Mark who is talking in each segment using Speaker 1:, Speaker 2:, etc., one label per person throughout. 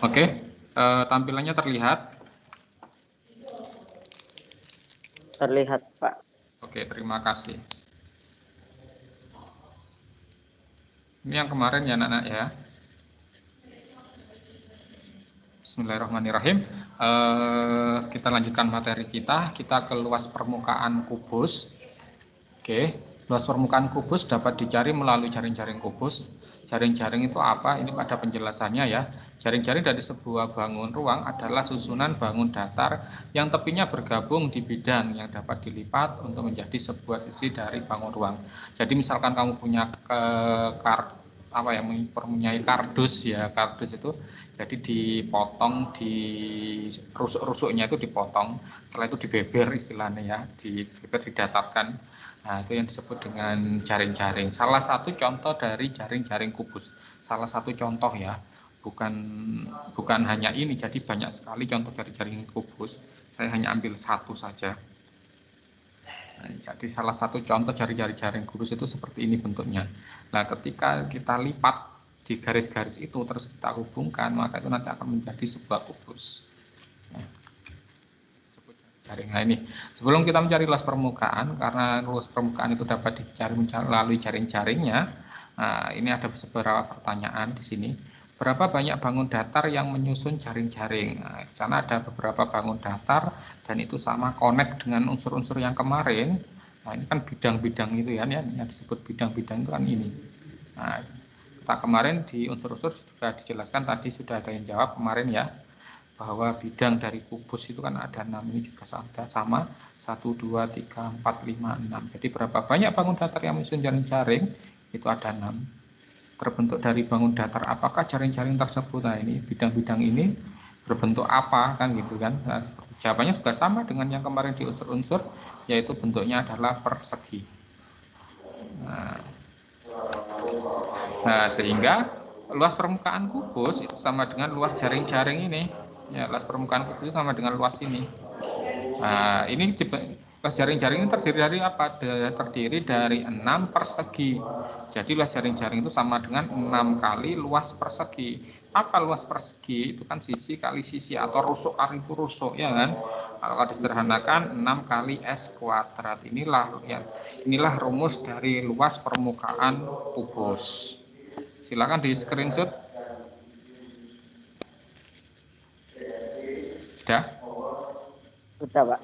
Speaker 1: Oke, tampilannya terlihat?
Speaker 2: Terlihat, Pak.
Speaker 1: Oke, terima kasih. Ini yang kemarin ya anak-anak ya. Bismillahirrahmanirrahim. Kita lanjutkan materi kita. Kita ke luas permukaan kubus. Oke, luas permukaan kubus dapat dicari melalui jaring-jaring kubus. Jaring-jaring itu apa? Ini pada penjelasannya ya. Jaring-jaring dari sebuah bangun ruang adalah susunan bangun datar yang tepinya bergabung di bidang yang dapat dilipat untuk menjadi sebuah sisi dari bangun ruang. Jadi misalkan kamu punya mempunyai kardus ya, kardus itu jadi dipotong, di rusuk-rusuknya itu dipotong, setelah itu dibeber istilahnya ya, dibeber, didatarkan. Nah, itu yang disebut dengan jaring-jaring. Salah satu contoh dari jaring-jaring kubus. Salah satu contoh ya, bukan hanya ini, jadi banyak sekali contoh dari jaring kubus. Saya hanya ambil satu saja. Nah, jadi salah satu contoh dari jaring kubus itu seperti ini bentuknya. Nah, ketika kita lipat di garis-garis itu terus kita hubungkan, maka itu nanti akan menjadi sebuah kubus. Nah, jaring. Nah, ini sebelum kita mencari luas permukaan, karena luas permukaan itu dapat dicari melalui jaring-jaringnya. Nah, ini ada beberapa pertanyaan di sini. Berapa banyak bangun datar yang menyusun jaring-jaring? Nah, di sana ada beberapa bangun datar dan itu sama connect dengan unsur-unsur yang kemarin. Nah, ini kan bidang-bidang itu ya, yang disebut bidang-bidang itu kan ini. Nah, kita kemarin di unsur-unsur sudah dijelaskan, tadi sudah ada yang jawab kemarin ya, bahwa bidang dari kubus itu kan ada 6, ini juga sama 1, 2, 3, 4, 5, 6. Jadi berapa banyak bangun datar yang menyusun jaring-jaring? Itu ada 6. Terbentuk dari bangun datar apakah jaring-jaring tersebut? Nah, ini bidang-bidang ini berbentuk apa kan gitu kan. Nah, seperti jawabannya juga sama dengan yang kemarin di unsur-unsur, yaitu bentuknya adalah persegi. Nah, sehingga luas permukaan kubus itu sama dengan luas jaring-jaring ini. Ya, luas permukaan kubus itu sama dengan luas ini. Nah, ini luas jaring-jaring ini terdiri dari apa? Terdiri dari 6 persegi. Jadi luas jaring-jaring itu sama dengan 6 kali luas persegi. Apa luas persegi? Itu kan sisi kali sisi atau rusuk kali rusuk ya kan. Kalau disederhanakan 6 kali S kuadrat. Inilah rumus dari luas permukaan kubus. Silakan di screenshot. Sudah?
Speaker 2: Sudah, Pak.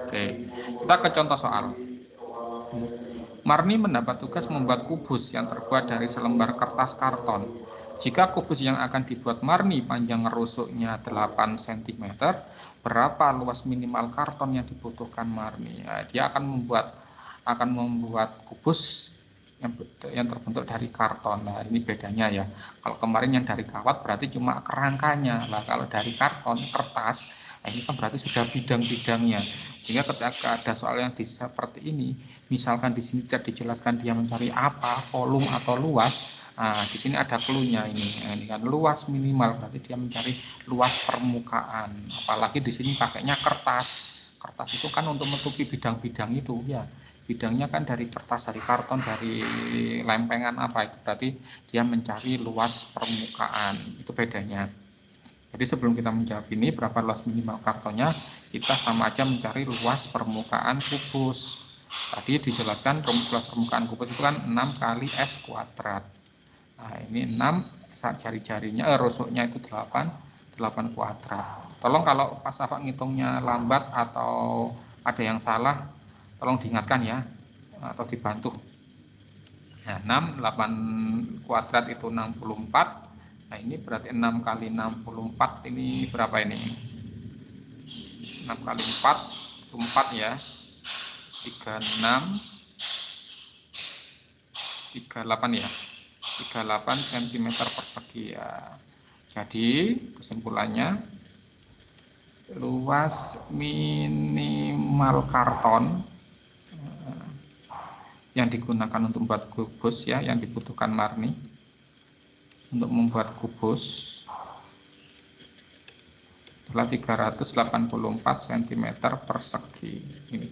Speaker 1: Oke, kita ke contoh soal. Marni mendapat tugas membuat kubus yang terbuat dari selembar kertas karton. Jika kubus yang akan dibuat Marni panjang rusuknya 8 cm, berapa luas minimal karton yang dibutuhkan Marni? Nah, dia akan membuat kubus yang terbentuk dari karton. Nah, ini bedanya ya. Kalau kemarin yang dari kawat berarti cuma kerangkanya. Nah, kalau dari karton, kertas, nah ini kan berarti sudah bidang-bidangnya. Sehingga ketika ada soal yang seperti ini, misalkan di sini tidak dijelaskan dia mencari apa, volume atau luas, nah, di sini ada clue-nya ini. Nah, ini kan luas minimal, berarti dia mencari luas permukaan. Apalagi di sini pakainya kertas. Kertas itu kan untuk menutupi bidang-bidang itu ya. Bidangnya kan dari kertas, dari karton, dari lempengan apa itu, berarti dia mencari luas permukaan. Itu bedanya. Jadi sebelum kita menjawab ini berapa luas minimal kartonnya, kita sama aja mencari luas permukaan kubus. Tadi dijelaskan rumus luas permukaan kubus itu kan 6 kali S kuadrat. Nah, ini 6, jari-jarinya rusuknya itu 8 kuadrat. Tolong kalau pas Afak ngitungnya lambat atau ada yang salah, tolong diingatkan ya, atau dibantu. Nah, 6, 8 kuadrat itu 64. Nah, ini berarti 6 kali 64 ini berapa ini? 6 kali 4 itu 4 ya. 36 38 ya. 38 cm persegi ya. Jadi kesimpulannya luas minimal karton yang digunakan untuk membuat kubus ya, yang dibutuhkan Marni untuk membuat kubus adalah 384 cm persegi ini.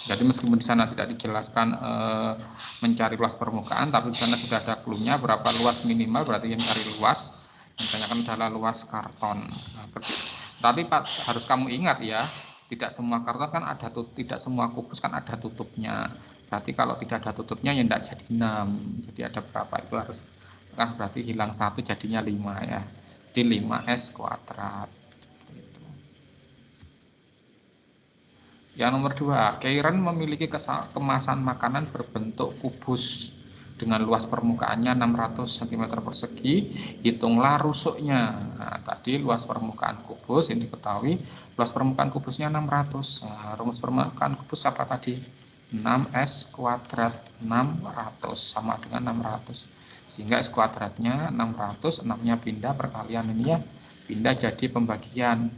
Speaker 1: Jadi meskipun di sana tidak dijelaskan mencari luas permukaan, tapi di sana sudah ada clue-nya berapa luas minimal, berarti yang mencari luas. Kebanyakan adalah luas karton. Nah, tapi harus kamu ingat ya, tidak semua karton kan ada tidak semua kubus kan ada tutupnya. Berarti kalau tidak ada tutupnya ya tidak jadi 6. Jadi ada berapa itu harus kan berarti hilang 1 jadinya 5 ya. Jadi 5S kuadrat. Gitu. Yang nomor 2, Keiran memiliki kemasan makanan berbentuk kubus dengan luas permukaannya 600 cm persegi, hitunglah rusuknya. Nah, tadi luas permukaan kubus ini diketahui, luas permukaan kubusnya 600. Nah, rumus permukaan kubus apa tadi? 6S kuadrat 600 sama dengan 600. Sehingga S kuadratnya 600, 6-nya pindah perkalian ini ya, pindah jadi pembagian.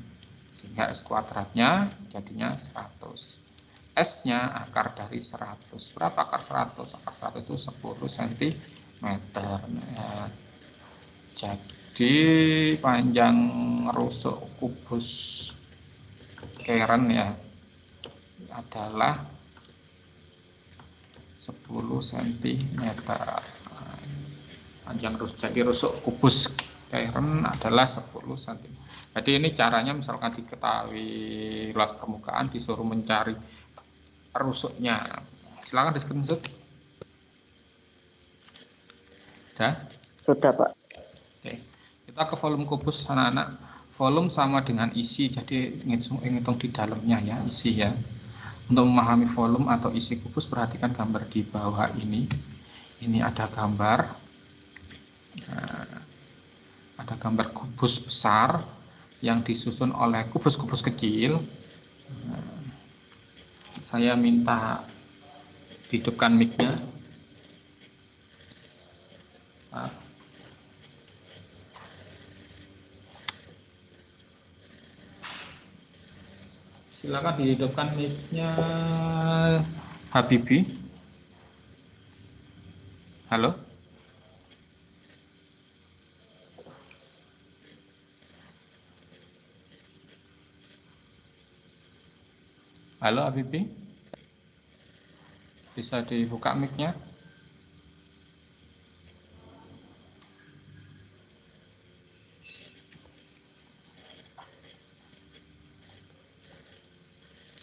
Speaker 1: Sehingga S kuadratnya jadinya 100. S-nya akar dari 100. Berapa akar 100? Akar 100 itu 10 cm. Ya. Jadi panjang rusuk kubus Keiran ya adalah 10 cm. Panjang rusuk. Jadi rusuk kubus Keiran adalah 10 cm. Jadi ini caranya misalkan diketahui luas permukaan disuruh mencari rusuknya. Silakan di screenshot.
Speaker 2: Sudah, Pak.
Speaker 1: Oke. Kita ke volume kubus anak-anak. Volume sama dengan isi, jadi hitung di dalamnya ya, isi ya. Untuk memahami volume atau isi kubus, perhatikan gambar di bawah ini. Ini ada gambar. Ada gambar kubus besar yang disusun oleh kubus-kubus kecil. Saya minta hidupkan mic-nya. Silakan dihidupkan mic-nya, Habibi. Halo? Halo Habibi? Bisa dibuka mic-nya?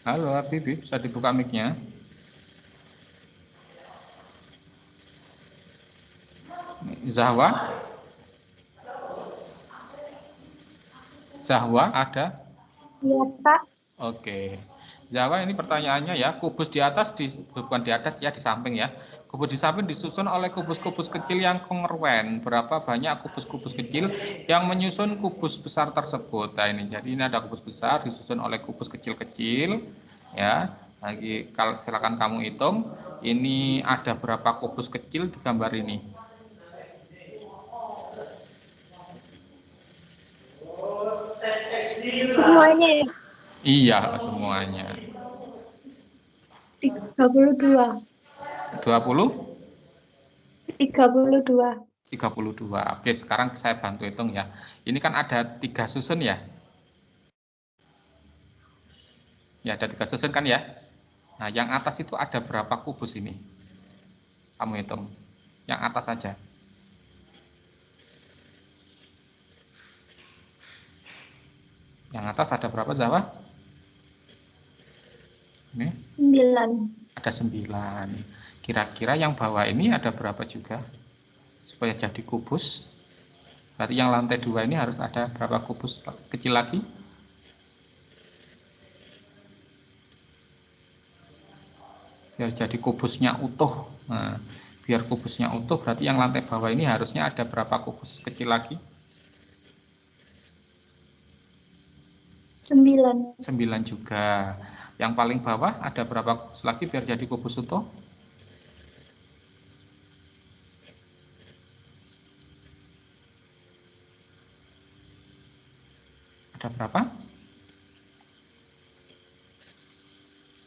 Speaker 1: Halo Habibi, bisa dibuka mic-nya? Zahwa? Zahwa ada?
Speaker 3: Iya, Pak.
Speaker 1: Oke. Zahwa ini pertanyaannya ya, kubus di atas, bukan di atas ya, di samping ya. Kubus di samping disusun oleh kubus-kubus kecil yang kongruen. Berapa banyak kubus-kubus kecil yang menyusun kubus besar tersebut? Nah ini, jadi ini ada kubus besar disusun oleh kubus kecil-kecil ya. Lagi kalau silakan kamu hitung, ini ada berapa kubus kecil di gambar ini?
Speaker 3: Semuanya ya,
Speaker 1: Iya, semuanya.
Speaker 3: 32.
Speaker 1: 20?
Speaker 3: 32.
Speaker 1: 32. Oke, sekarang saya bantu hitung ya. Ini kan ada 3 susun ya. Ya, ada 3 susun kan ya. Nah, yang atas itu ada berapa kubus ini? Kamu hitung. Yang atas saja. Yang atas ada berapa, Zawa? Ini
Speaker 3: 9.
Speaker 1: ada 9. Kira-kira yang bawah ini ada berapa juga? Supaya jadi kubus. Berarti yang lantai 2 ini harus ada berapa kubus kecil lagi? Biar jadi kubusnya utuh. Nah, biar kubusnya utuh berarti yang lantai bawah ini harusnya ada berapa kubus kecil lagi?
Speaker 3: 9.
Speaker 1: 9 juga. Yang paling bawah ada berapa kubus lagi biar jadi kubus utuh? Ada berapa?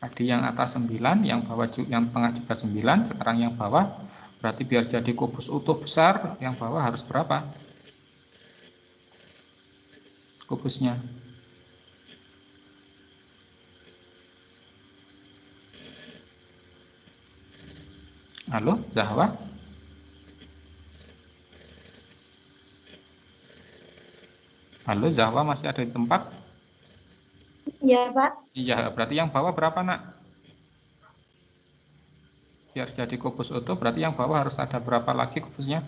Speaker 1: Tadi yang atas 9, yang bawah yang tengah juga 9, sekarang yang bawah. Berarti biar jadi kubus utuh besar, yang bawah harus berapa? Kubusnya. Halo, Zahwa? Halo, Zahwa masih ada di tempat?
Speaker 3: Iya, Pak.
Speaker 1: Iya, berarti yang bawah berapa, Nak? Biar jadi kubus utuh, berarti yang bawah harus ada berapa lagi kubusnya?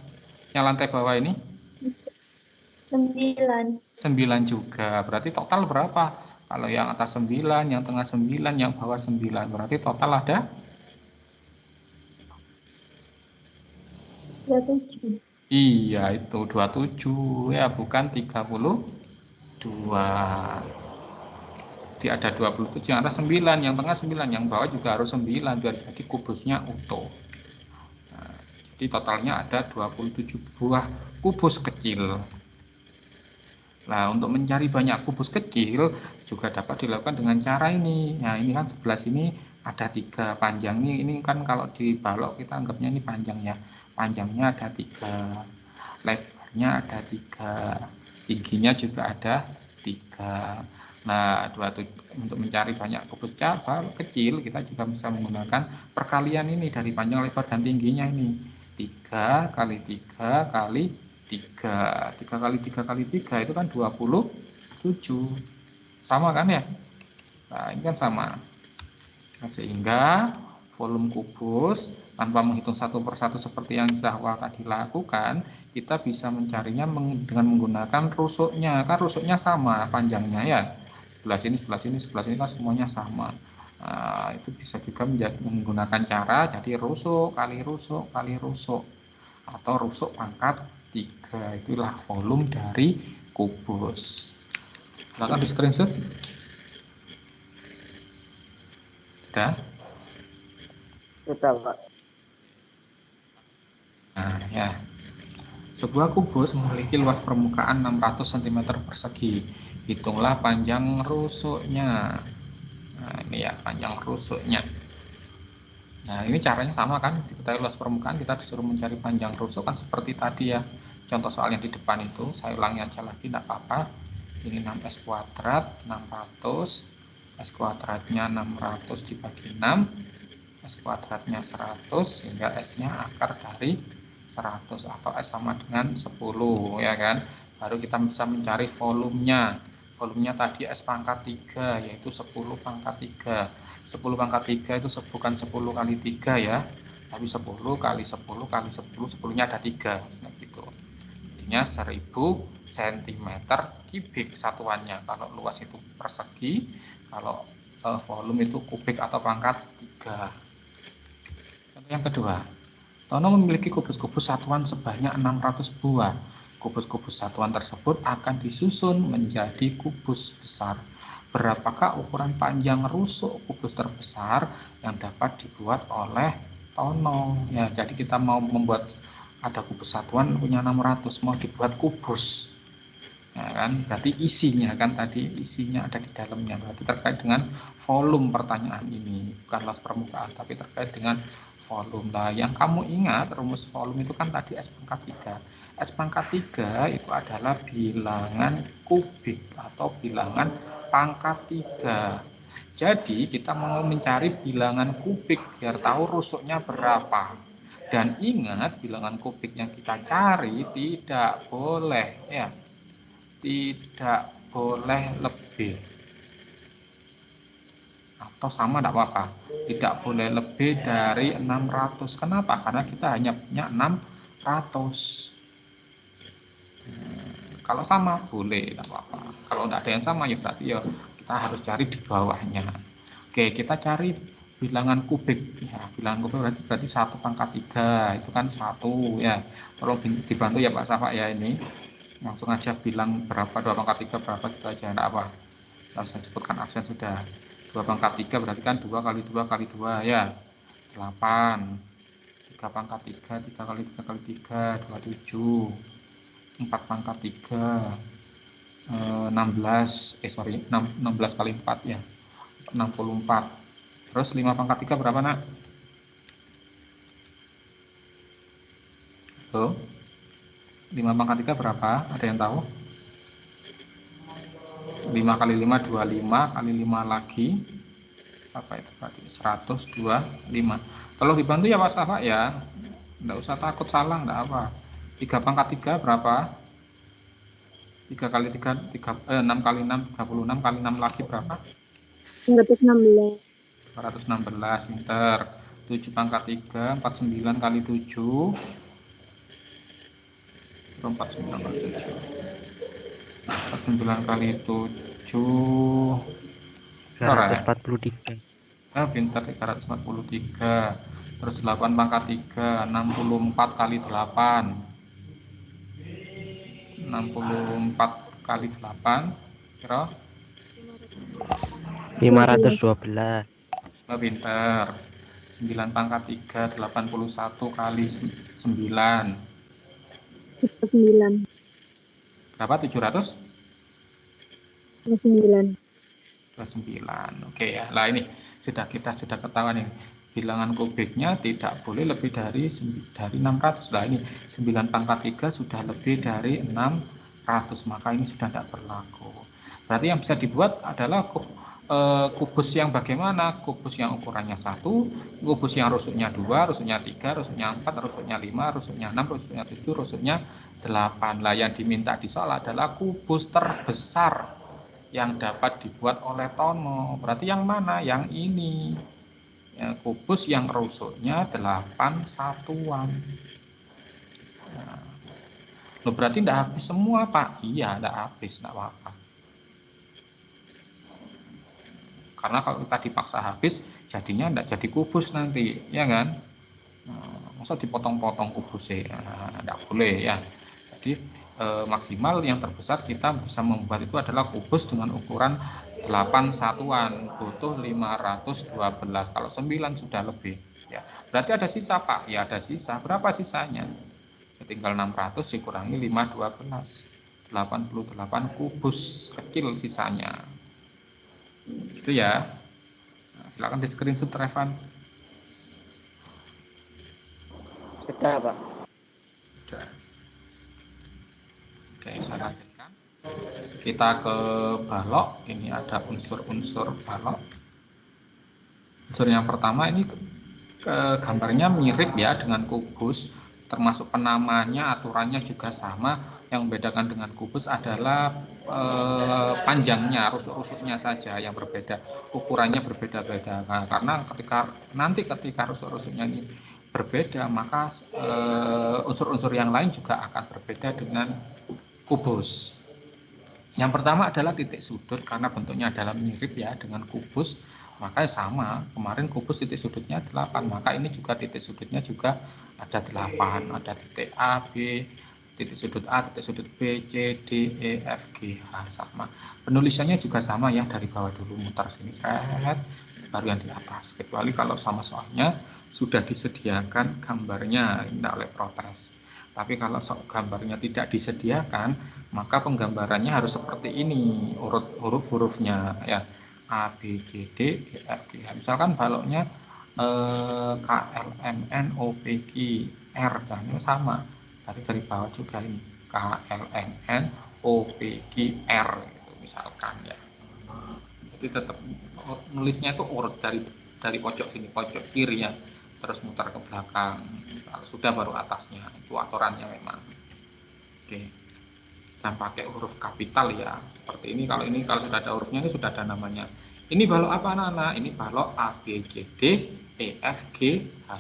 Speaker 1: Yang lantai bawah ini?
Speaker 3: 9.
Speaker 1: 9 juga. Berarti total berapa? Kalau yang atas 9, yang tengah 9, yang bawah 9. Berarti total ada
Speaker 3: 27.
Speaker 1: iya itu 27 ya, bukan 32. Jadi ada 27, yang atas 9, yang tengah 9, yang bawah juga harus 9 biar jadi kubusnya utuh. Nah, jadi totalnya ada 27 buah kubus kecil. Nah, untuk mencari banyak kubus kecil juga dapat dilakukan dengan cara ini. Nah, ini kan sebelah sini ada 3 panjang nih. Ini kan kalau dibalok kita anggapnya ini panjang ya. Panjangnya ada 3, lebarnya ada 3, tingginya juga ada 3. Nah, untuk mencari banyak kubus kecil kita juga bisa menggunakan perkalian ini dari panjang, lebar, dan tingginya ini. 3 kali 3 kali 3. 3 kali 3 kali 3 itu kan 27. Sama kan ya? Nah, ini kan sama. Nah, sehingga volume kubus tanpa menghitung satu persatu seperti yang Zahwa tadi lakukan, kita bisa mencarinya dengan menggunakan rusuknya. Kan rusuknya sama panjangnya ya. Sebelah sini, sebelah sini, sebelah sini kan semuanya sama. Nah, itu bisa juga menggunakan cara jadi rusuk kali rusuk kali rusuk, atau rusuk pangkat 3. Itulah volume dari kubus. Silakan di screenshot. Sudah?
Speaker 2: Sudah, Pak.
Speaker 1: Nah, ya. Sebuah kubus memiliki luas permukaan 600 cm persegi. Hitunglah panjang rusuknya. Nah, ini ya panjang rusuknya. Nah, ini caranya sama kan? Diketahui luas permukaan, kita disuruh mencari panjang rusuk kan seperti tadi ya. Contoh soal yang di depan itu, saya ulangi aja lagi, tidak apa-apa. Ini 6s kuadrat, 600. S kuadratnya 600 dibagi 6. S kuadratnya 100, sehingga S-nya akar dari 100 atau S sama dengan 10 ya kan. Baru kita bisa mencari volumenya. Volumenya tadi S pangkat 3 yaitu 10 pangkat 3. 10 pangkat 3 itu bukan 10 kali 3 ya, tapi 10 kali 10 kali 10, 10-nya ada 3 gitu. Jadinya 1000 cm kubik satuannya. Kalau luas itu persegi, kalau volume itu kubik atau pangkat 3. Contoh yang kedua, Tono memiliki kubus-kubus satuan sebanyak 600 buah. Kubus-kubus satuan tersebut akan disusun menjadi kubus besar. Berapakah ukuran panjang rusuk kubus terbesar yang dapat dibuat oleh Tono? Ya, jadi kita mau membuat ada kubus satuan punya 600, mau dibuat kubus. Ya kan, berarti isinya kan tadi isinya ada di dalamnya, berarti terkait dengan volume pertanyaan ini, bukan luas permukaan tapi terkait dengan volume. Nah, yang kamu ingat rumus volume itu kan tadi S pangkat 3. S pangkat 3 itu adalah bilangan kubik atau bilangan pangkat 3. Jadi kita mau mencari bilangan kubik biar tahu rusuknya berapa. Dan ingat, bilangan kubik yang kita cari tidak boleh ya, tidak boleh lebih atau sama tidak apa-apa, tidak boleh lebih dari 600. Kenapa? Karena kita hanya punya 600. Kalau sama boleh, tidak apa-apa. Kalau tidak ada yang sama ya berarti ya kita harus cari di bawahnya. Oke, kita cari bilangan kubik ya. Bilangan kubik berarti 1 pangkat 3 itu kan 1 ya. Tolong dibantu ya Pak Safa ya, ini langsung aja bilang berapa 2 pangkat 3 berapa, gitu aja, enggak apa. Saya sebutkan absen sudah. 2 pangkat 3 berarti kan 2 kali 2 kali 2 ya, 8. 3 pangkat 3, 3 kali 3 kali 3, 27. 4 pangkat 3, 16 kali 4 ya, 64. Terus 5 pangkat 3 berapa nak? Tuh, 5 pangkat 3 berapa? Ada yang tahu? 5 kali 5, 25 kali 5 lagi apa itu tadi? 125. Tolong dibantu ya Pak Safa ya, enggak usah takut salah, enggak apa. 3 pangkat 3 berapa? 3 kali 3, 6 kali 6, 36 kali 6 lagi berapa?
Speaker 3: 216.
Speaker 1: 216 meter. 7 pangkat 3, 49 kali 7. 49 kali 7. 49 kali 7.
Speaker 4: 343.
Speaker 1: Pintar, 343. Terus 8 pangkat 3, 64 kali 8. 64 kali 8. Kira?
Speaker 4: 512.
Speaker 1: Pintar. 9 pangkat 3, 81 kali 9.
Speaker 3: 9.
Speaker 1: Berapa? 700?
Speaker 3: 9.
Speaker 1: 9. Oke ya. Lah ini sudah ketahuan ini. Bilangan kubiknya tidak boleh lebih dari 600. Lah ini 9 pangkat 3 sudah lebih dari 600, maka ini sudah tidak berlaku. Berarti yang bisa dibuat adalah kubus yang bagaimana? Kubus yang ukurannya 1, kubus yang rusuknya 2, rusuknya 3, rusuknya 4, rusuknya 5, rusuknya 6, rusuknya 7, rusuknya 8. Lah yang diminta di soal adalah kubus terbesar yang dapat dibuat oleh Tono. Berarti yang mana? Yang ini. Ya, kubus yang rusuknya 8 satuan. Nah, loh, berarti tidak habis semua, Pak? Iya, tidak habis, tidak apa-apa. Karena kalau kita dipaksa habis, jadinya tidak jadi kubus nanti, ya kan? Masa dipotong-potong kubusnya? Tidak boleh ya. Jadi maksimal yang terbesar kita bisa membuat itu adalah kubus dengan ukuran 8 satuan, butuh 512. Kalau 9 sudah lebih ya. Berarti ada sisa, Pak? Ya ada sisa. Berapa sisanya? Ya, tinggal 600 dikurangi 512. 88 kubus kecil sisanya. Itu ya. Nah, silakan di screenshot, Revan.
Speaker 2: Sudah, Pak.
Speaker 1: Sudah. Oke, saya lanjutkan. Kita ke balok. Ini ada unsur-unsur balok. Unsur yang pertama ini gambarnya mirip ya dengan kubus, termasuk penamanya, aturannya juga sama. Yang membedakan dengan kubus adalah panjangnya, rusuk-rusuknya saja yang berbeda, ukurannya berbeda-beda. Nah, karena ketika rusuk-rusuknya ini berbeda, maka unsur-unsur yang lain juga akan berbeda dengan kubus. Yang pertama adalah titik sudut, karena bentuknya adalah mirip ya dengan kubus, maka sama. Kemarin kubus titik sudutnya 8, maka ini juga titik sudutnya juga ada 8, ada titik A, B, titik sudut A, titik sudut B, C, D, E, F, G, H, sama. Penulisannya juga sama ya, dari bawah dulu muter sini, baru yang di atas. Kecuali kalau sama soalnya sudah disediakan gambarnya, tidak oleh protes. Tapi kalau gambarnya tidak disediakan, maka penggambarannya harus seperti ini, urut huruf-hurufnya ya, A, B, C, D, E, F, G, H. Misalkan baloknya K, L, M, N, O, P, Q, R, dan ini sama dari bawah juga ini K, L, M, N, O, P, Q, R gitu, misalkan ya. Jadi tetap nulisnya itu urut dari pojok sini, pojok kiri ya, terus mutar ke belakang. Kalau sudah baru atasnya, itu aturannya memang. Oke. Dan pakai huruf kapital ya, seperti ini. Kalau sudah ada hurufnya, ini sudah ada namanya. Ini balok apa anak-anak? Ini balok A, B, C, D, E, F, G, H.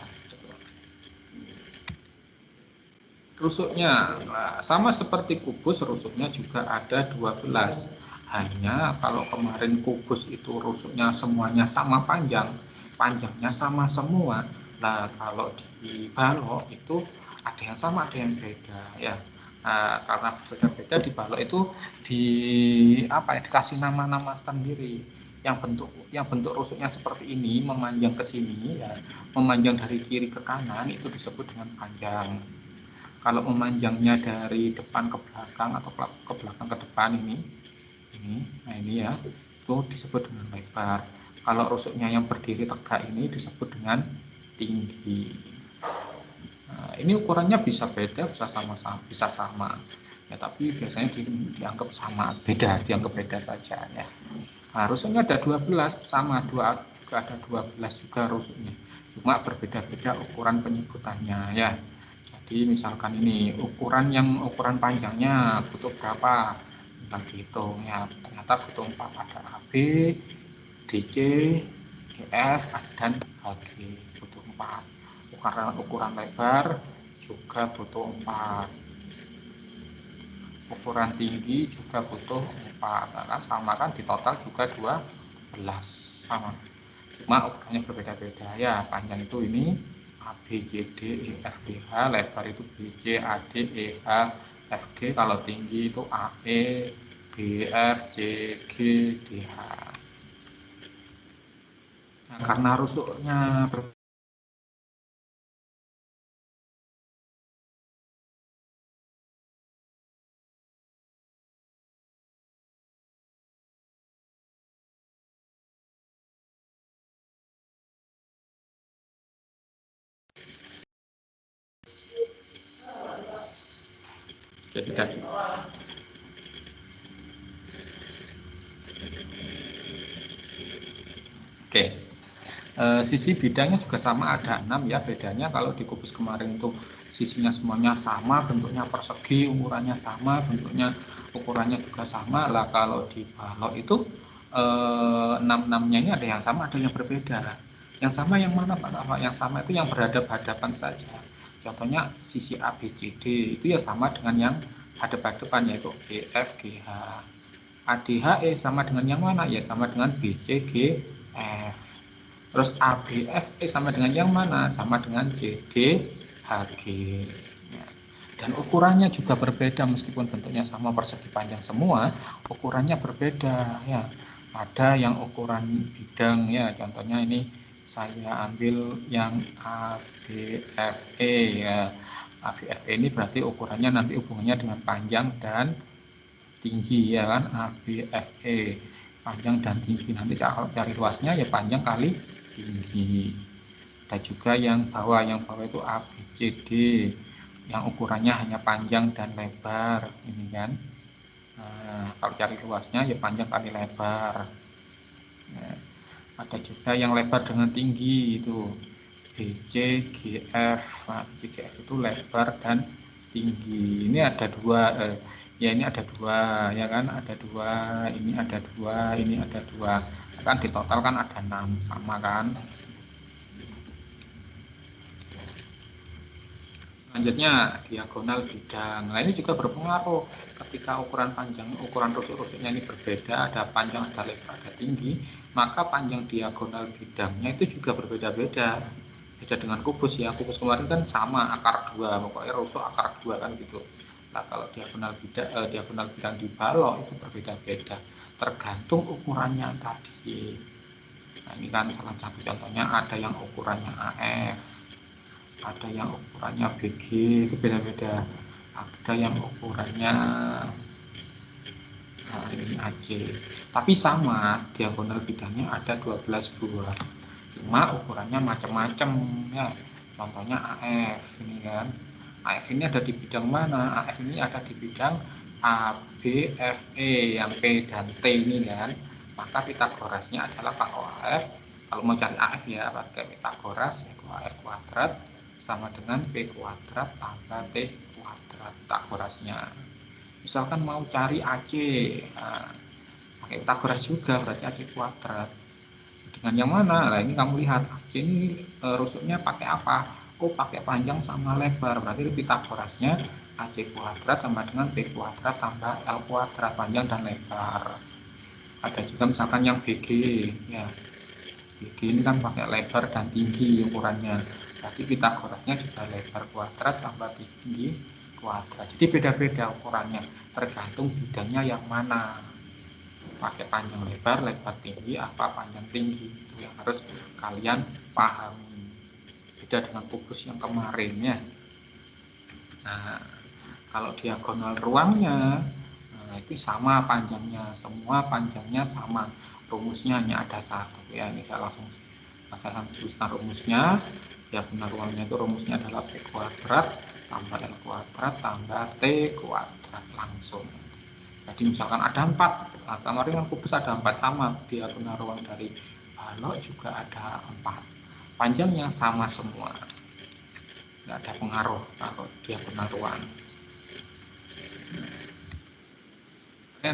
Speaker 1: Rusuknya sama seperti kubus, rusuknya juga ada 12. Hanya kalau kemarin kubus itu rusuknya semuanya sama panjangnya sama semua. Nah, kalau di balok itu ada yang sama, ada yang beda ya. Nah, karena beda-beda di balok itu dikasih nama-nama sendiri. Yang bentuk rusuknya seperti ini, memanjang ke sini ya, memanjang dari kiri ke kanan, itu disebut dengan panjang. Kalau memanjangnya dari depan ke belakang atau ke belakang ke depan ini ya, itu disebut dengan lebar. Kalau rusuknya yang berdiri tegak ini disebut dengan tinggi. Nah, ini ukurannya bisa beda, bisa sama ya, tapi biasanya dianggap dianggap beda saja ya. Nah, rusuknya ada 12, sama juga ada 12 juga rusuknya, cuma berbeda-beda ukuran penyebutannya ya. Jadi misalkan ini ukuran panjangnya butuh berapa, tinggal dihitung ya, ternyata butuh 4, ada AB, DC, EF, dan HG butuh 4. Ukuran lebar juga butuh 4, ukuran tinggi juga butuh 4, nah, kan sama kan, di total juga 12 sama, cuma ukurannya berbeda-beda ya. Panjang itu ini ABCD EFGH, lebar itu BC AD EH FG, kalau tinggi itu AE BF CG DH. Nah, karena rusuknya jadi tadi. Oke, sisi bidangnya juga sama, ada 6 ya. Bedanya kalau di kubus kemarin itu sisinya semuanya sama, bentuknya persegi, ukurannya sama, ukurannya juga sama. Lah kalau di balok itu 6-6-nya ini ada yang sama, ada yang berbeda. Yang sama yang mana Pak? Yang sama itu yang berhadap-hadapan saja. Contohnya sisi ABCD itu ya sama dengan yang hadap-hadapan, yaitu EF GH. ADHE sama dengan yang mana? Ya sama dengan BCGF. Terus ABFE sama dengan yang mana? Sama dengan JDHG. Ya. Dan ukurannya juga berbeda, meskipun bentuknya sama, persegi panjang semua, ukurannya berbeda ya. Ada yang ukuran bidang ya, contohnya ini saya ambil yang ABFE ya. ABFE ini berarti ukurannya nanti hubungannya dengan panjang dan tinggi ya kan, ABFE panjang dan tinggi. Nanti kalau cari luasnya ya panjang kali tinggi. Ada juga yang bawah itu ABCD yang ukurannya hanya panjang dan lebar ini kan. Nah, kalau cari luasnya ya panjang kali lebar. Nah, ada juga yang lebar dengan tinggi itu BCGF. Nah, BCGF itu lebar dan tinggi. Ini ada dua, ya ini ada dua ya kan, ada dua, ini ada dua, ini ada dua, kan di total kan ada 6, sama kan. Selanjutnya diagonal bidang. Nah ini juga berpengaruh ketika ukuran rusuk-rusuknya ini berbeda, ada panjang, ada lebar, ada tinggi, maka panjang diagonal bidangnya itu juga berbeda-beda. Beda dengan kubus ya, kubus kemarin kan sama akar 2, pokoknya rusuk akar 2 kan gitu. Nah kalau diagonal bidang di balok itu berbeda-beda, tergantung ukurannya tadi. Nah ini kan salah satu contohnya, ada yang ukurannya AF, ada yang ukurannya BG, itu beda-beda. Ada yang ukurannya ini AC, tapi sama, diagonal bidangnya ada 12,2, cuma ukurannya macam-macam ya. Contohnya AF ini kan, AF ini ada di bidang mana? AF ini ada di bidang ABFE yang P dan T ini kan. Maka Pitagorasnya adalah kalau AF, kalau mau cari AF ya pakai Pitagoras, yaitu AF kuadrat sama dengan P kuadrat tambah T kuadrat, Pitagorasnya. Misalkan mau cari AC, nah, pakai Pitagoras juga, berarti AC kuadrat. Dengan yang mana? Nah ini kamu lihat, AC ini rusuknya pakai apa? Oh pakai panjang sama lebar, berarti Pitagorasnya AC kuadrat sama dengan P kuadrat tambah L kuadrat, panjang dan lebar. Ada juga misalkan yang BG ya, BG ini kan pakai lebar dan tinggi ukurannya, berarti Pitagorasnya juga lebar kuadrat tambah tinggi kuadrat. Jadi beda-beda ukurannya, tergantung bidangnya yang mana, pakai panjang lebar, lebar tinggi, apa panjang tinggi, itu yang harus kalian pahami. Beda dengan kubus yang kemarin ya. Nah kalau diagonal ruangnya, nah itu sama panjangnya, semua panjangnya sama, rumusnya hanya ada satu ya. Ini saya langsung tuliskan rumusnya. Diagonal ruangnya itu rumusnya adalah P kuadrat tambah L kuadrat tambah T kuadrat, langsung. Jadi misalkan ada 4, nah, kemarin kan kubus ada 4 sama, diagonal ruang dari balok juga ada 4, panjangnya sama semua, nggak ada pengaruh kalau diagonal ruang.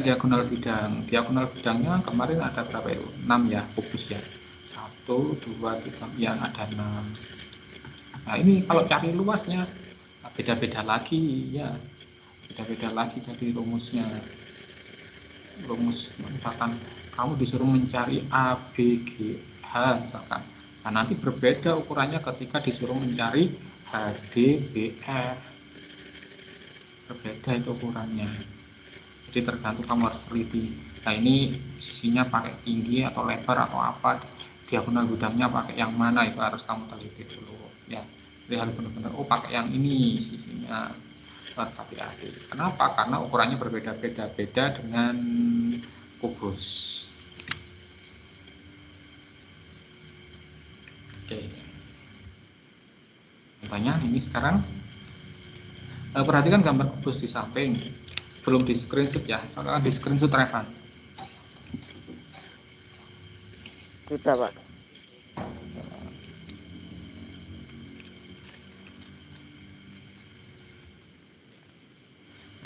Speaker 1: diagonal bidang. Diagonal bidangnya kemarin ada berapa itu? 6 ya, kubus ya. 1, 2, 3, ya ada 6. Nah ini kalau cari luasnya beda-beda lagi ya, beda-beda lagi dari rumusnya. Rumus misalkan kamu disuruh mencari A, B, G, H misalkan. Nah nanti berbeda ukurannya ketika disuruh mencari H, D, B, F. Berbeda itu ukurannya. Jadi tergantung kamu harus teliti. Nah ini sisinya pakai tinggi atau lebar atau apa, diagonal bidangnya pakai yang mana, itu harus kamu teliti dulu ya. Jadi harus benar-benar pakai yang ini sisinya, harus hati-hati. Kenapa? Karena ukurannya berbeda-beda, beda dengan kubus. Oke. Contohnya ini sekarang perhatikan gambar kubus di samping. Belum di screenshot ya, sekarang di screenshot Revan.
Speaker 2: Sudah, Pak.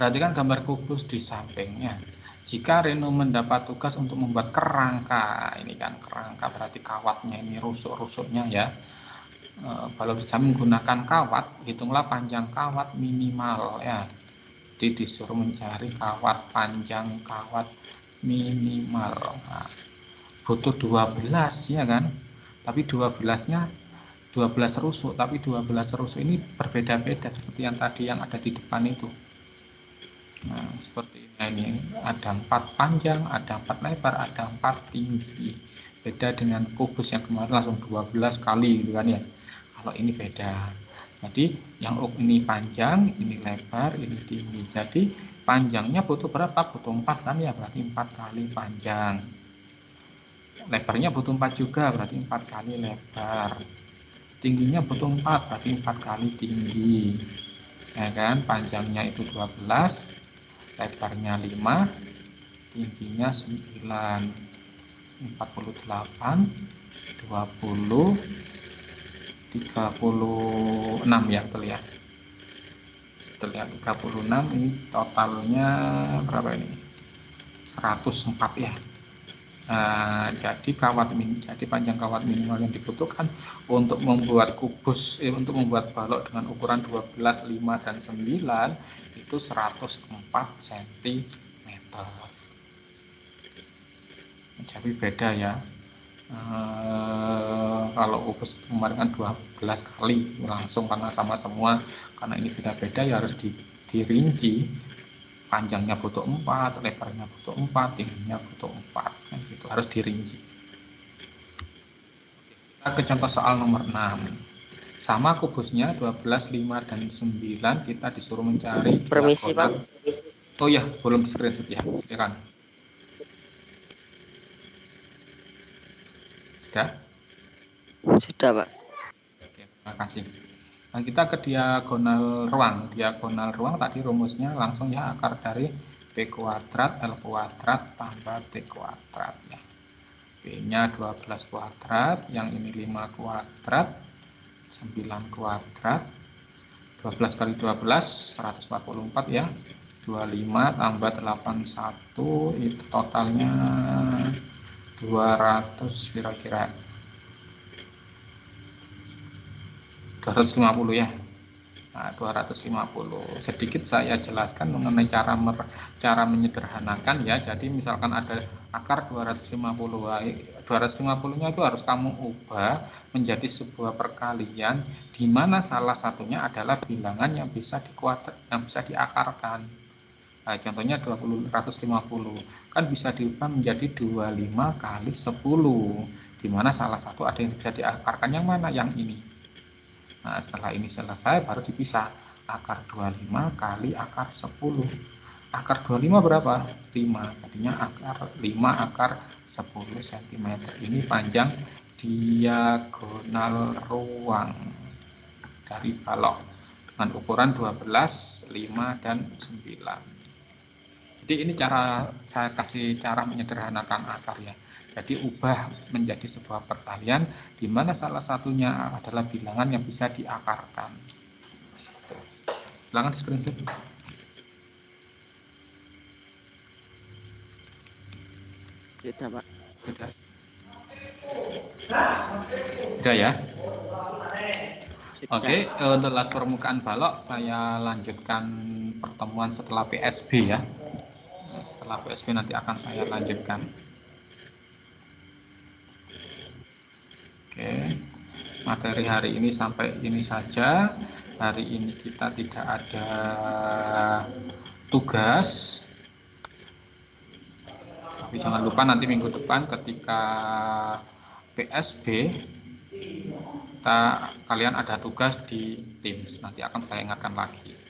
Speaker 1: Perhatikan gambar kubus di sampingnya. Jika Reno mendapat tugas untuk membuat kerangka, ini kan kerangka berarti kawatnya ini rusuk-rusuknya ya. Kalau dijamin menggunakan kawat, hitunglah panjang kawat minimal ya. Jadi disuruh mencari kawat panjang kawat minimal. Nah, butuh 12 ya kan. Tapi 12-nya 12 rusuk, tapi 12 rusuk ini berbeda-beda seperti yang tadi yang ada di depan itu. Nah, seperti ini ada 4 panjang, ada 4 lebar, ada 4 tinggi. Beda dengan kubus yang kemarin langsung 12 kali gitu kan ya. Kalau ini beda. Jadi yang ini panjang, ini lebar, ini tinggi. Jadi panjangnya butuh berapa? Butuh 4 kan ya, berarti 4 kali panjang. Lebarnya butuh 4 juga, berarti 4 kali lebar. Tingginya butuh 4, berarti 4 kali tinggi. Ya kan, panjangnya itu 12, lebarnya 5, tingginya 9, 48, 20, 36 ya, terlihat 36. Ini totalnya berapa ini? 104 ya. Nah, jadi panjang kawat minimal yang dibutuhkan untuk membuat kubus, untuk membuat balok dengan ukuran 12, 5, dan 9 itu 104 cm. Jadi beda ya. Kalau kubus kemarin kan 12 kali langsung karena sama semua, karena ini beda-beda ya harus dirinci. Panjangnya butuh 4, lebarnya butuh 4, tingginya butuh 4, nah, gitu harus dirinci. Kita ke contoh soal nomor 6. Sama kubusnya 12, 5, dan 9, kita disuruh mencari
Speaker 2: Permisi, Pak.
Speaker 1: Oh ya, belum di screenshot ya, silakan. Sudah?
Speaker 2: Sudah, Pak.
Speaker 1: Oke, terima kasih. Nah, kita ke diagonal ruang. Diagonal ruang tadi rumusnya langsung ya, akar dari B kuadrat L kuadrat tambah T kuadrat ya. B-nya 12 kuadrat, yang ini 5 kuadrat, 9 kuadrat, 12 kali 12, 144 ya. 25 tambah 81, itu totalnya 200 kira-kira. 250 ya. Nah, 250. Sedikit saya jelaskan mengenai cara menyederhanakan ya. Jadi misalkan ada akar 250. 250-nya itu harus kamu ubah menjadi sebuah perkalian di mana salah satunya adalah bilangan yang bisa diakarkan. Nah, contohnya 250 kan bisa diubah menjadi 25 kali 10, di mana salah satu ada yang bisa diakarkan, yang mana? Yang ini. Nah, setelah ini selesai baru dipisah. Akar 25 kali akar 10. Akar 25 berapa? 5. Jadinya akar 5 akar 10 cm. Ini panjang diagonal ruang dari balok dengan ukuran 12, 5, dan 9. Jadi ini saya kasih cara menyederhanakan akar ya. Jadi ubah menjadi sebuah perkalian di mana salah satunya adalah bilangan yang bisa diakarkan. Bilangan screenshot.
Speaker 2: Sudah, Pak.
Speaker 1: Sudah. Sudah ya.
Speaker 2: Sudah.
Speaker 1: Oke, untuk las permukaan balok saya lanjutkan pertemuan setelah PSB ya. Setelah PSB nanti akan saya lanjutkan. Oke, materi hari ini sampai ini saja. Hari ini kita tidak ada tugas. Tapi jangan lupa nanti minggu depan ketika PSB kalian ada tugas di Teams. Nanti akan saya ingatkan lagi.